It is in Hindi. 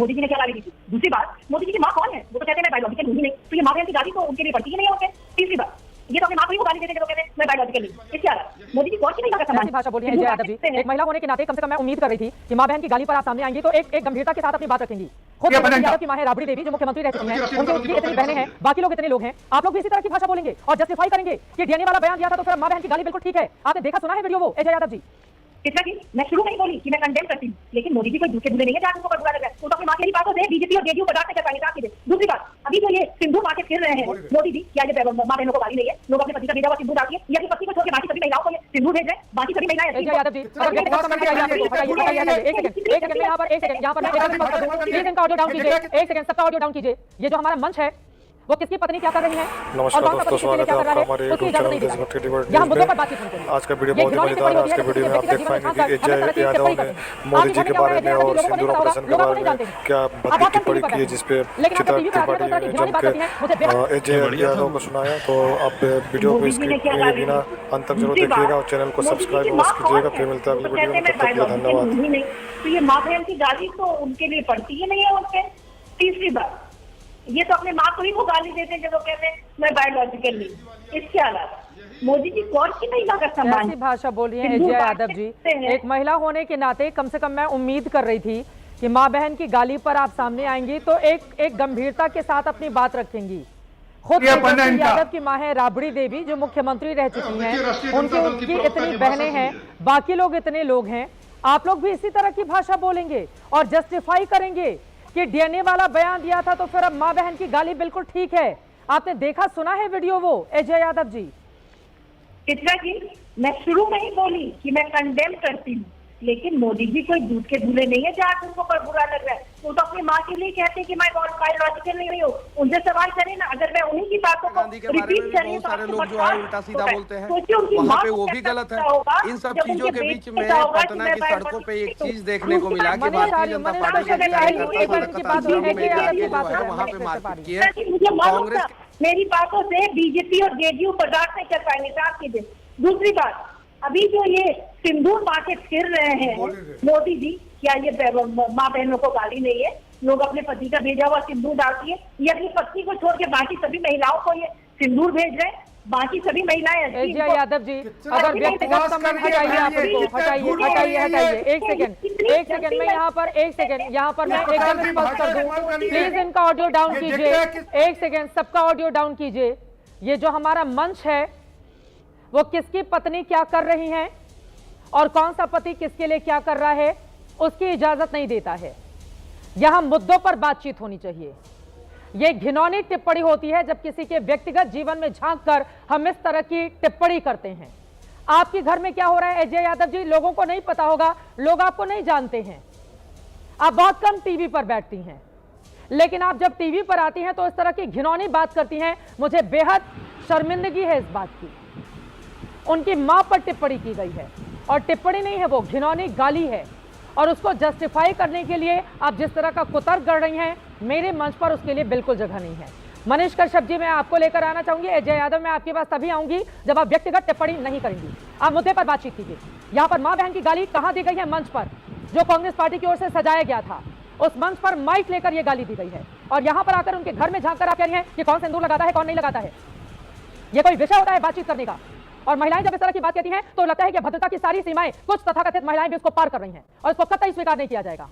मोदी जी ने क्या गाली दी थी। दूसरी बात, मोदी जी की माँ कौन है? वो तो कहते हैं मैं बायोलॉजिकल हूं ही नहीं, तो ये माँ बहन की गाली तो उनके लिए पड़ती ही नहीं है। उनके तीसरी बात, ये तो अपनी माँ को ही वो गाली देते जो कहते हैं मैं बायोलॉजिकल नहीं। इसके अलावा मोदी जी कौन सी नहीं ऐसी भाषा बोली है जय यादव जी। एक महिला होने के नाते कम से कम मैं उम्मीद कर रही थी कि माँ बहन की गाली पर आप सामने आएंगी तो एक गंभीरता के साथ अपनी बात रखेंगी। खुद यादव की माँ है राबड़ी देवी, जो मुख्यमंत्री रह चुकी हैं, उनकी इतनी बहनें हैं, बाकी लोग इतने लोग हैं, आप लोग भी इसी तरह की भाषा बोलेंगे और जस्टिफाई करेंगे कि डीएनए वाला बयान दिया था तो फिर माँ बहन की गाली बिल्कुल ठीक है। आपने देखा सुना है वीडियो वो जय यादव जी? कितना की मैं शुरू में ही बोली कि मैं कंडेम करती हूँ, लेकिन मोदी जी कोई दूसरे दूल्हे नहीं है जहाँ उनको बुरा लग रहा है। तो अपनी माँ की बातों से बीजेपी और जेडीयू बर्दाश्त कर पाएंगे। दूसरी बात, अभी जो ये सिंदूर मार्केट फिर रहे हैं मोदी जी, क्या ये माँ बहनों को गाली नहीं है? लोग अपने पति का भेजा हुआ सिंदूर डालती है या अपनी पति को छोड़ के बाकी सभी महिलाओं को ये सिंदूर भेज रहे हैं, बाकी सभी महिलाएं। जय यादव जी, एक सेकंड में यहाँ पर प्लीज इनका ऑडियो डाउन कीजिए, एक सेकंड सबका ऑडियो डाउन कीजिए। ये जो हमारा मंच है वो किसकी पत्नी क्या कर रही है नमस्कार दोस्तों, स्वागत है आपका हमारे यूट्यूब चैनल देशभक्ति डिबेट न्यूज़ में। आज का वीडियो बहुत ही मजेदार है। आज के वीडियो में आप देख पाएंगे कि अजय यादव ने मोदी जी के बारे में और सिंदूर ऑपरेशन के बारे में क्या भद्दी टिप्पणी की है, जिसपे चित्रा जम के अजय यादव को सुनाया। तो आप वीडियो को बिना अंत तक जरूर देखिएगा और चैनल को सब्सक्राइब अवश्य कीजिएगा। फिर मिलता है अगली वीडियो में, तब तक के लिए धन्यवाद। तो ये माँ बहन की गाली तो उनके लिए पड़ती ही नहीं है उनके। तीसरी बात, ये तो अपने माँ को ही वो गाली देते हैं जब वो कहते हैं मैं बायोलॉजिकल नहीं। इसके अलावा मोदी जी कौन सी महिला का सम्मान? ऐसी भाषा बोली है जय यादव जी। एक महिला होने के नाते कम से कम मैं उम्मीद कर रही थी कि माँ बहन की गाली पर आप सामने आएंगी तो एक गंभीरता के साथ अपनी बात रखेंगी। खुद यादव की माँ है राबड़ी देवी, जो मुख्यमंत्री रह चुकी हैं, उनकी इतनी बहनें हैं, बाकी लोग इतने लोग हैं, आप लोग भी इसी तरह की भाषा बोलेंगे और जस्टिफाई करेंगे कि डीएनए वाला बयान दिया था तो फिर अब मां बहन की गाली बिल्कुल ठीक है। आपने देखा सुना है वीडियो वो अजय यादव जी? चित्रा जी, मैं शुरू में ही बोली कि मैं कंडेम करती हूँ, लेकिन मोदी जी कोई दूध के दूल्हे नहीं है जहाँ उनको पर बुरा लग रहा है। वो तो अपनी माँ के लिए कहते हैं कि मैं बायोलॉजिकल नहीं हूँ। उनसे सवाल करें ना, अगर मैं उन्हीं की बातों को रिपीट करें तो सारे लोग जो है उल्टा सीधा बोलते हैं, वहाँ पे वो भी गलत है। इन सब चीजों के बीच में पटना की सड़कों पे एक चीज देखने को मिला कि भारतीय जनता पार्टी के वहाँ पे मारपीट की है। कांग्रेस मेरी बातों से बीजेपी और जेडीयू बर्दाश्त नहीं कर पाएंगे साथ के दिन। दूसरी बात, अभी जो ये सिंदूर मार्केट फिर रहे हैं मोदी जी, क्या ये माँ बहनों को गाली नहीं है? लोग अपने पति का भेजा हुआ सिंदूर डालती है या अपनी पत्नी को छोड़ के बाकी सभी महिलाओं को ये सिंदूर भेज रहे हैं, बाकी सभी महिलाएं। अजय यादव जी, अगर व्यक्तिगत संबंध हटाइए, आप इनको हटाइए एक सेकंड में यहाँ पर मैं एकदम स्पष्ट कर दूं, प्लीज इनका ऑडियो डाउन कीजिए। एक सेकंड, सबका ऑडियो डाउन कीजिए। ये जो हमारा मंच है वो किसकी पत्नी क्या कर रही हैं और कौन सा पति किसके लिए क्या कर रहा है उसकी इजाजत नहीं देता है। यहां मुद्दों पर बातचीत होनी चाहिए। यह घिनौनी टिप्पणी होती है जब किसी के व्यक्तिगत जीवन में झांककर हम इस तरह की टिप्पणी करते हैं। आपके घर में क्या हो रहा है अजय यादव जी, लोगों को नहीं पता होगा, लोग आपको नहीं जानते हैं। आप बहुत कम टीवी पर बैठती हैं, लेकिन आप जब टीवी पर आती हैं तो इस तरह की घिनौनी बात करती हैं। मुझे बेहद शर्मिंदगी है इस बात की। उनकी मां पर टिप्पणी की गई है और टिप्पणी नहीं है, वो घिनौनी गाली है और उसको जस्टिफाई करने के लिए आप जिस तरह का कुतर्क कर रही हैं, मेरे मंच पर उसके लिए बिल्कुल जगह नहीं है। मनीष कश्यप जी, मैं आपको लेकर आना चाहूंगी। अजय यादव, मैं आपके पास तभी आऊंगी जब आप व्यक्तिगत टिप्पणी नहीं करेंगी। आप मुद्दे पर बातचीत कीजिए। यहाँ पर मां बहन की गाली कहां दी गई है? मंच पर, जो कांग्रेस पार्टी की ओर से सजाया गया था, उस मंच पर माइक लेकर यह गाली दी गई है और यहाँ पर आकर उनके घर में झांक कर आप कह रही हैं कि कौन सिंदूर लगाता है, कौन नहीं लगाता है। यह कोई विषय होता है बातचीत करने का? और महिलाएं जब इस तरह की बात कहती हैं तो लगता है कि भद्रता की सारी सीमाएं कुछ तथाकथित महिलाएं भी उसको पार कर रही हैं और इसको कतई स्वीकार नहीं किया जाएगा।